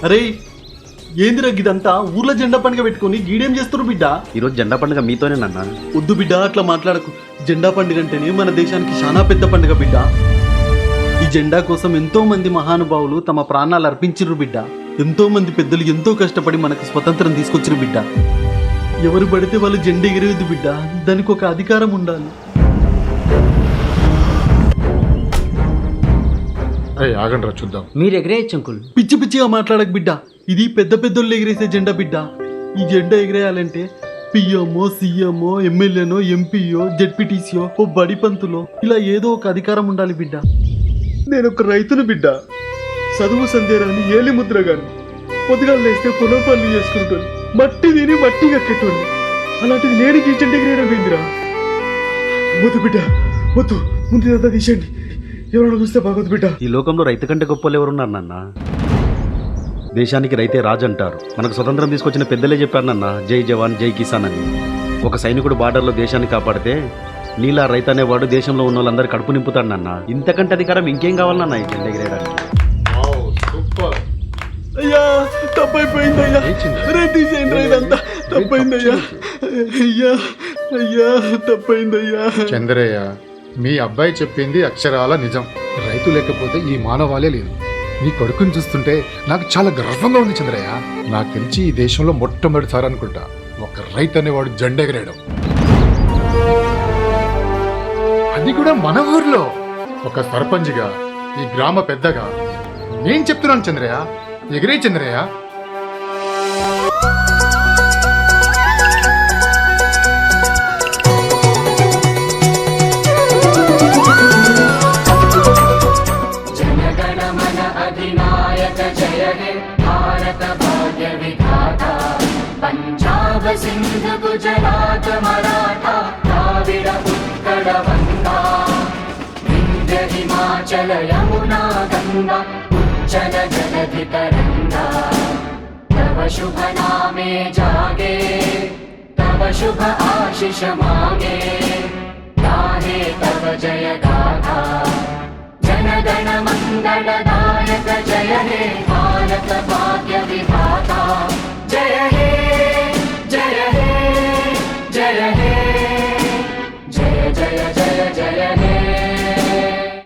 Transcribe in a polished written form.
అరే ఏందిరా గిదంతా ఊర్లో జెండా పండుగ పెట్టుకుని గీడేం చేస్తారు బిడ్డ? ఈరోజు జెండా పండుగ మీతోనేనన్నా. వద్దు బిడ్డ, అట్లా మాట్లాడకు. జెండా పండుగ అంటేనే మన దేశానికి చాలా పెద్ద పండుగ బిడ్డ. ఈ జెండా కోసం ఎంతో మంది మహానుభావులు తమ ప్రాణాలు అర్పించిర్రు బిడ్డ. ఎంతో మంది పెద్దలు ఎంతో కష్టపడి మనకు స్వతంత్రం తీసుకొచ్చిరు బిడ్డ. ఎవరు పడితే వాళ్ళు జెండా ఎగిరేది బిడ్డ. దానికి ఒక అధికారం ఉండాలి. ఆగండి చూద్దాం. మీరు ఎగిరేయచ్చు అంకుల్. పిచ్చి పిచ్చిగా మాట్లాడక బిడ్డ. ఇది పెద్ద పెద్దోళ్ళు ఎగిరేసే జెండా బిడ్డ. ఈ జెండా ఎగిరేయాలంటే పిఎంఓ, సిఎంఓ, ఎమ్మెల్యేనో, ఎంపీయో, జెడ్పీటీసీయో, ఓ బడి పంతులో ఇలా ఏదో ఒక అధికారం ఉండాలి బిడ్డ. నేను ఒక రైతును బిడ్డ. చదువు సందేరాన్ని ఏలి ముద్ర గాని పొద్దుగాలు లేస్తే పొలం పనులు చేసుకుంటాను. మట్టి తిని మట్టి కక్కెట్టాను. అలాంటిది నేను ఈ జెండా ఎగిరేయడం ఏందిరా? వద్దు బిడ్డ, వద్దు. ముందు ఇదంతా తీసేయండి. ఎవరైనా చూస్తే బాగోదు బిడ్డ. ఈ లోకంలో రైతు కంటే గొప్పలు ఎవరున్నారు నాన్న? దేశానికి రైతే రాజు అంటారు. మనకు స్వతంత్రం తీసుకొచ్చిన పెద్దలే చెప్పారు నాన్న, జై జవాన్ జై కిసాన్ అని. ఒక సైనికుడు బార్డర్లో దేశాన్ని కాపాడితే నీలా రైతు అనేవాడు దేశంలో ఉన్న వాళ్ళందరూ కడుపు నింపుతాడు నాన్న. ఇంతకంటే అధికారం ఇంకేం కావాలన్నా ఈ జెండా ఎగిరేయడానికి? అయ్యా తప్పైపోయిందయ్యా. రే తీసేయండి, ఇదంతా తప్పైందయ్యా. అయ్యా అయ్యా తప్పైందయ్యా. చంద్రయ్య, మీ అబ్బాయి చెప్పింది అక్షరాల నిజం. రైతు లేకపోతే ఈ మానవాళే లేదు. నీ కొడుకుని చూస్తుంటే నాకు చాలా గర్వంగా ఉంది చంద్రయ్య. నాకు తెలిసి ఈ దేశంలో మొట్టమొదటిసారి అనుకుంటా ఒక రైతు అనేవాడు జెండా ఎగరేయడం. అది కూడా మన ఊర్లో. ఒక సర్పంచ్గా, ఈ గ్రామ పెద్దగా నేను చెప్తున్నాను చంద్రయ్య, ఎగిరే చంద్రయ్య. पंजाब सिंध गुजरात मराठा द्राविड उत्कल वंगा विंध्य हिमाचल यमुना गंगा उच्चल जलधि तरंगा तव शुभ नामे जागे तव शुभ आशीष मांगे गाहे तव जय गाथा जन गण मंगल दायक जय हे भारत भाग्य विधाता जय हे